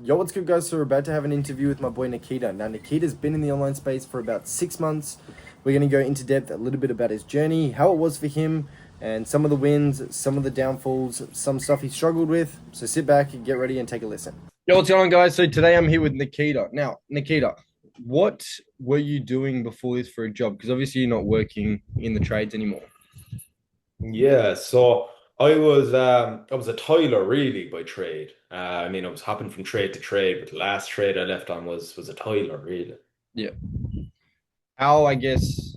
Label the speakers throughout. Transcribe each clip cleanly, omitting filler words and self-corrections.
Speaker 1: Yo, what's good, guys? So we're about to have an interview with my boy Nikita. Now, Nikita's been in the online space for about 6 months. We're going to go into depth a little bit about his journey, how it was for him, and some of the wins, some of the downfalls, some stuff he struggled with. So sit back, get ready, and take a listen. Yo, what's going on, guys? So today I'm here with Nikita. Now, Nikita, what were you doing before this for a job? Because obviously you're not working in the trades anymore.
Speaker 2: Yeah, so I was a tiler really by trade. I mean I was hopping from trade to trade, but the last trade I left on was a tiler really.
Speaker 1: Yeah. How, I guess,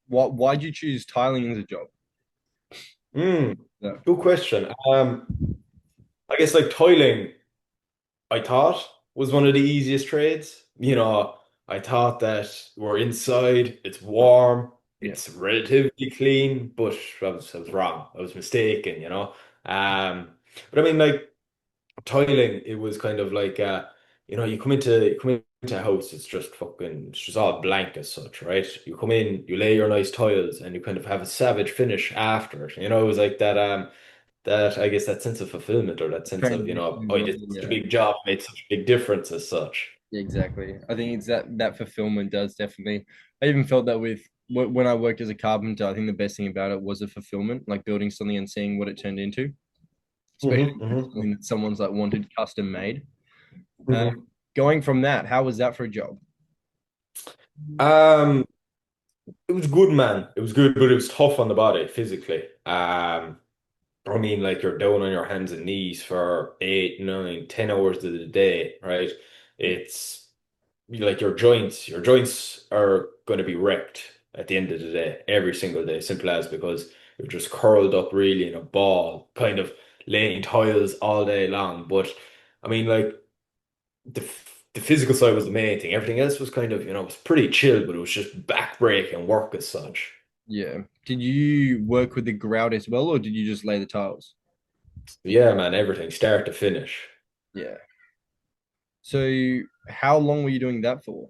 Speaker 1: why'd you choose tiling as a job?
Speaker 2: Hmm,
Speaker 1: Yeah.
Speaker 2: good question. I guess like tiling I thought was one of the easiest trades. I thought that we're inside, it's warm,
Speaker 1: Yeah.
Speaker 2: it's relatively clean, but I was wrong. I was mistaken. Um, but I mean like tiling, it was kind of like you come into a house, it's just all blank as such, right? You come in, you lay your nice tiles, and you kind of have a savage finish after it. It was like that I guess that sense of fulfillment or that sense of,
Speaker 1: Transition as
Speaker 2: I
Speaker 1: well.
Speaker 2: did such a
Speaker 1: Yeah.
Speaker 2: big job, made such a big difference as such.
Speaker 1: Yeah, exactly. I think it's that fulfillment does definitely. I even felt that with when I worked as a carpenter. I think the best thing about it was the fulfillment, like building something and seeing what it turned into, especially
Speaker 2: Hmm hmm
Speaker 1: something that someone's like wanted custom made. Uh,
Speaker 2: hmm
Speaker 1: Going from that, how was that for a job?
Speaker 2: Um, it was good, man. It was good, but it was tough on the body physically. I mean, like you're down on your hands and knees for 8, 9, 10 hours of the day, right?
Speaker 1: Yeah,
Speaker 2: It's like your joints are going to be wrecked at the end of the day, every single day, simple as because you're just curled up really in a ball, kind of laying tiles all day long. But I mean, like the physical side was the main thing. Everything else was kind of, it was pretty chill, but it was just back-breaking work as such.
Speaker 1: yeah. Did you work with the grout as well, or did you just lay the tiles?
Speaker 2: Yeah, man, everything, start to finish.
Speaker 1: Yeah. So how long were you doing that for?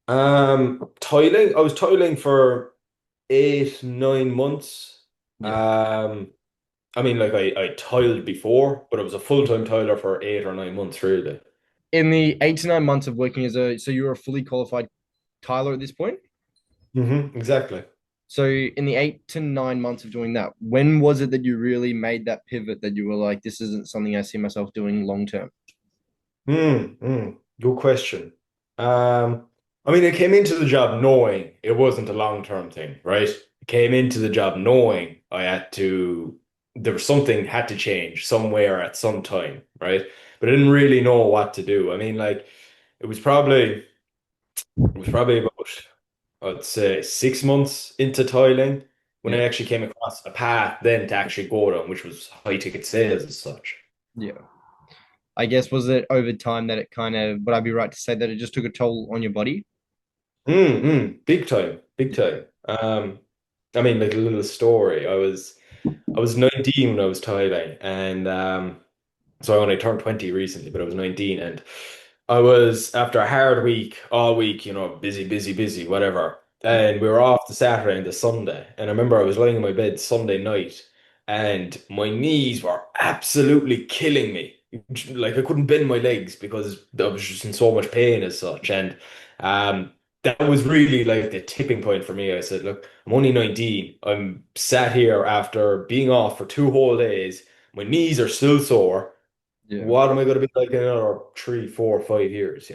Speaker 2: Tiling. I was tiling for 8, 9 months.
Speaker 1: Yeah.
Speaker 2: Um, I mean, like I tiled before, but I was a full-time tiler for 8 or 9 months, really.
Speaker 1: In the 8 to 9 months of working so you were a fully qualified tiler at this point?
Speaker 2: Exactly.
Speaker 1: So in the 8 to 9 months of doing that, when was it that you really made that pivot that you were like, this isn't something I see myself doing long term?
Speaker 2: Good question. I mean, I came into the job knowing it wasn't a long-term thing, right? I came into the job knowing there was something had to change somewhere at some time, right? But I didn't really know what to do. I mean, like, it was probably, it was probably about, I'd say, 6 months into tiling when I
Speaker 1: Yeah.
Speaker 2: actually came across a path then to actually go down, which was high ticket sales as such.
Speaker 1: Yeah. I guess was it over time that it kind of, would I be right to say that it just took a toll on your body?
Speaker 2: Big time, big
Speaker 1: Yeah.
Speaker 2: time. I mean, like a little story. I was 19 when I was tiling, and so I only turned 20 recently, but I was 19, and I was after a hard week, all week, busy, busy, busy, whatever. And we were off the Saturday and the Sunday, and I remember I was lying in my bed Sunday night, and my knees were absolutely killing me. Like I couldn't bend my legs because I was just in so much pain as such, and um that was really like the tipping point for me. I said, look, I'm only 19. I'm sat here after being off for 2 whole days. My knees are still sore.
Speaker 1: Yeah.
Speaker 2: What am I going to be like in another 3, 4, 5 years?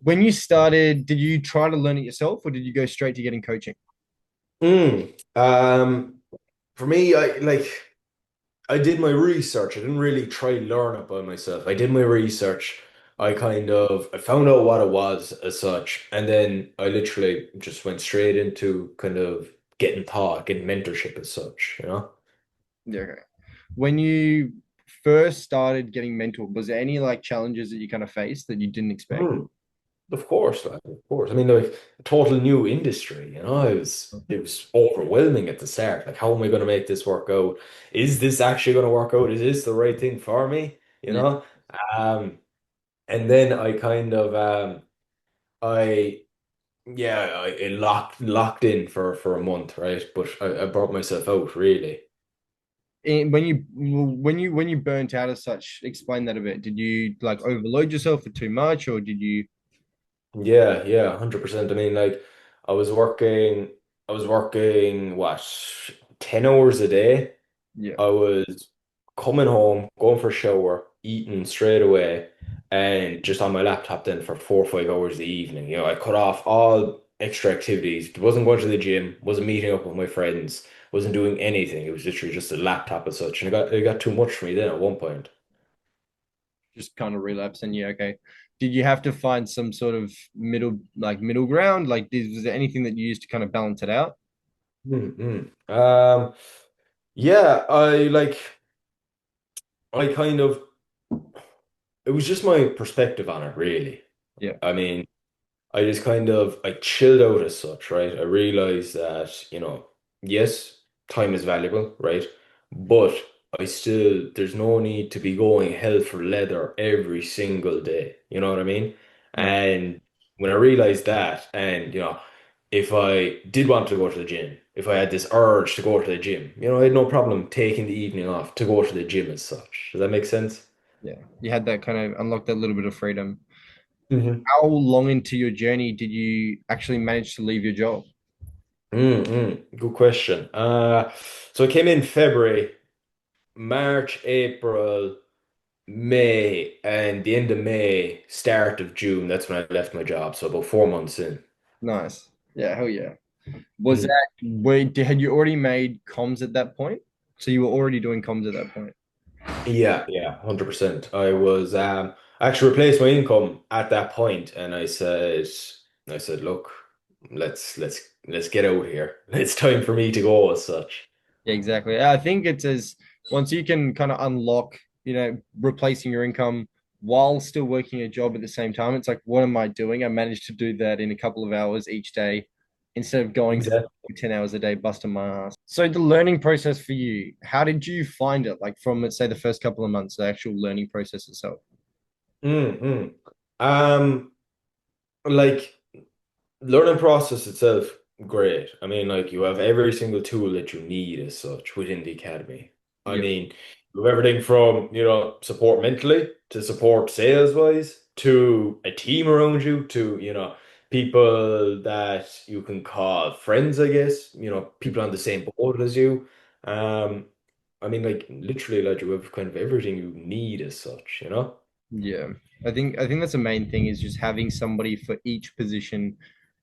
Speaker 1: When you started, did you try to learn it yourself or did you go straight to getting coaching?
Speaker 2: Mm. For me, I did my research. I didn't really try to learn it by myself. I did my research. I found out what it was as such, and then I literally just went straight into kind of getting taught, getting mentorship as such.
Speaker 1: Yeah. Okay. When you first started getting mentored, was there any like challenges that you kind of faced that you didn't expect?
Speaker 2: Mm. Of course, like, of course. I mean, like a total new industry. It was overwhelming at the start. Like, how am I going to make this work out? Is this actually going to work out? Is this the right thing for me? You
Speaker 1: Yeah.
Speaker 2: know? Um, and then I kind of I yeah, I locked in for a month, right? But I brought myself out really.
Speaker 1: when you burnt out as such, explain that a bit. Did you like overload yourself for too much, or did you?
Speaker 2: Yeah, yeah, 100%. I mean, like I was working what, 10 hours a day.
Speaker 1: Yeah,
Speaker 2: I was coming home, going for a shower, eating straight away, and just on my laptop then for 4 or 5 hours in the evening. I cut off all extra activities. Wasn't going to the gym, wasn't meeting up with my friends, wasn't doing anything. It was literally just a laptop as such. And it got too much for me then at one point.
Speaker 1: just kind of relapse, and yeah, okay. Did you have to find some sort of middle ground? Like, was there anything that you used to kind of balance it out?
Speaker 2: Mm-hmm. Yeah, I kind of, it was just my perspective on it, really.
Speaker 1: Yeah,
Speaker 2: I mean, I chilled out as such, right? I realized that, yes, time is valuable, right? But there's no need to be going hell for leather every single day. You know what I mean?
Speaker 1: no,
Speaker 2: And when I realized that, and, if I did want to go to the gym, if I had this urge to go to the gym, I had no problem taking the evening off to go to the gym as such. Does that make sense?
Speaker 1: yeah, you had that kind of unlocked that little bit of freedom.
Speaker 2: hmm
Speaker 1: How long into your journey did you actually manage to leave your job?
Speaker 2: Good question. So I came in February, March, April, May, and the end of May, start of June. That's when I left my job. So about 4 months in.
Speaker 1: Nice. Yeah, hell yeah. Was
Speaker 2: Mhm.
Speaker 1: that had you already made comms at that point? So you were already doing comms at that point.
Speaker 2: Yeah, yeah, 100%. I actually replaced my income at that point, and I said, look, let's get out here. It's time for me to go as such.
Speaker 1: Yeah, exactly. I think it's as once you can kind of unlock, replacing your income while still working a job at the same time, it's like, what am I doing? I managed to do that in a couple of hours each day instead of going to
Speaker 2: Exactly.
Speaker 1: 10 hours a day, busting my ass. So the learning process for you, how did you find it? Like from, let's say, the first couple of months, the actual learning process itself.
Speaker 2: Mm-hmm. Um, like learning process itself, great. I mean, like you have every single tool that you need as such within the academy. I
Speaker 1: Yep.
Speaker 2: mean, you have everything from, support mentally to support sales wise to a team around you to, people that you can call friends, I guess, people on the same boat as you. Um, I mean, like literally, like you have kind of everything you need as such.
Speaker 1: Yeah, I think that's the main thing is just having somebody for each position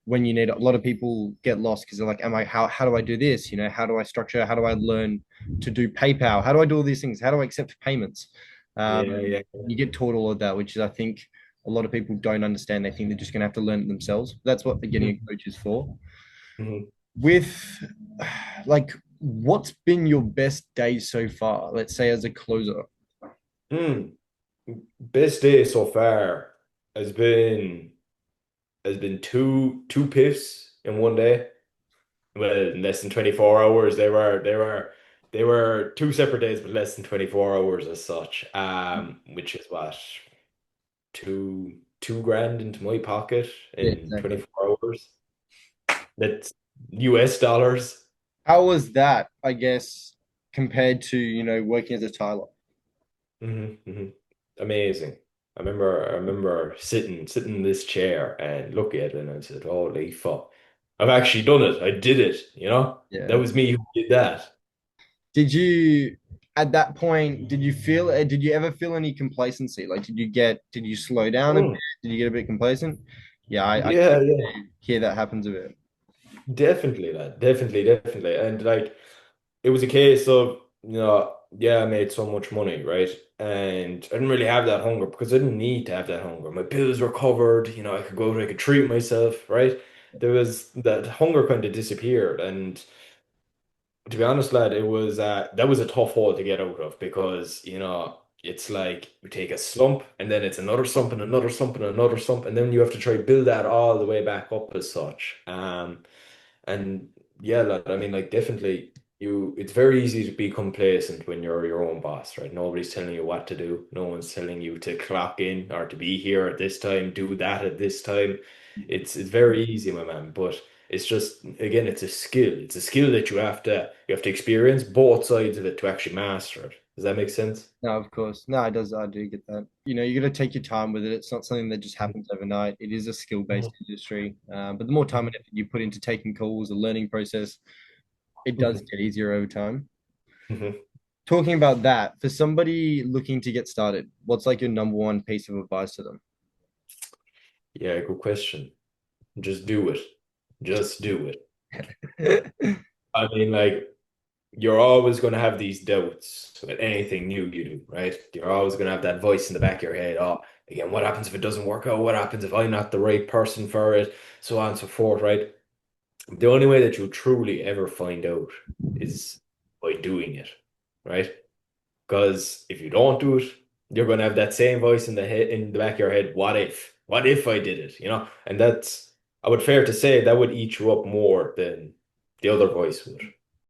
Speaker 1: when you need a lot of people get lost because they're like, am I how do I do this? How do I structure? How do I learn to do PayPal? How do I do all these things? How do I accept payments?
Speaker 2: Yeah, yeah.
Speaker 1: You get taught all of that, which is I think a lot of people don't understand. They think they're just gonna have to learn it themselves. That's what getting a coach is for.
Speaker 2: Mhm.
Speaker 1: With like what's been your best day so far? Let's say as a closer.
Speaker 2: Mhm. Best day so far has been two piffs in one day. Well, in less than 24 hours. They were two separate days, but less than 24 hours as such. Which is what, two grand into my pocket
Speaker 1: Yeah,
Speaker 2: in
Speaker 1: exactly.
Speaker 2: 24 hours. That's US dollars.
Speaker 1: How was that, I guess, compared to, working as a tiler?
Speaker 2: hmm Amazing. I remember sitting in this chair and looking at it and I said, holy fuck. I've actually done it. I did it. That
Speaker 1: Yeah.
Speaker 2: was me who did that.
Speaker 1: Did you, at that point, did you ever feel any complacency? Like, did you slow down a bit?
Speaker 2: Mm.
Speaker 1: Did you get a bit complacent? Yeah, I
Speaker 2: Yeah, yeah.
Speaker 1: hear that happens a bit.
Speaker 2: Definitely, lad. Definitely, definitely. And like it was a case of, yeah, I made so much money, right? And I didn't really have that hunger because I didn't need to have that hunger. My bills were covered, I could go, I could treat myself, right? There was that hunger kind of disappeared. And to be honest, lad, that was a tough hole to get out of because, it's like you take a slump and then it's another slump and another slump and another slump, and then you have to try build that all the way back up as such. And yeah, lad, I mean, like definitely it's very easy to be complacent when you're your own boss, right? Nobody's telling you what to do. No one's telling you to clock in or to be here at this time, do that at this time. It's very easy, my man. But It's just again, it's a skill. It's a skill that you have to experience both sides of it to actually master it. Does that make sense?
Speaker 1: No, of course. No, it does. I do get that. You got to take your time with it. It's not something that just happens overnight. It is a skill-based industry. But the more time and effort you put into taking calls, the learning process, it does
Speaker 2: Mhm.
Speaker 1: get easier over time.
Speaker 2: Mhm.
Speaker 1: Talking about that, for somebody looking to get started, what's like your number one piece of advice to
Speaker 2: Yeah, good question. Just do it. Just do it.
Speaker 1: them?
Speaker 2: I mean, like, you're always going to have these doubts with anything new you do, right? You're always going to have that voice in the back of your head. Oh, again, what happens if it doesn't work out? What happens if I'm not the right person for it? So on and so forth, right? The only way that you'll truly ever find out is by doing it, right? Because if you don't do it, you're going to have that same voice in the back of your head. What if? What if I did it? And I would fair to say that would eat you up more than the other voice would.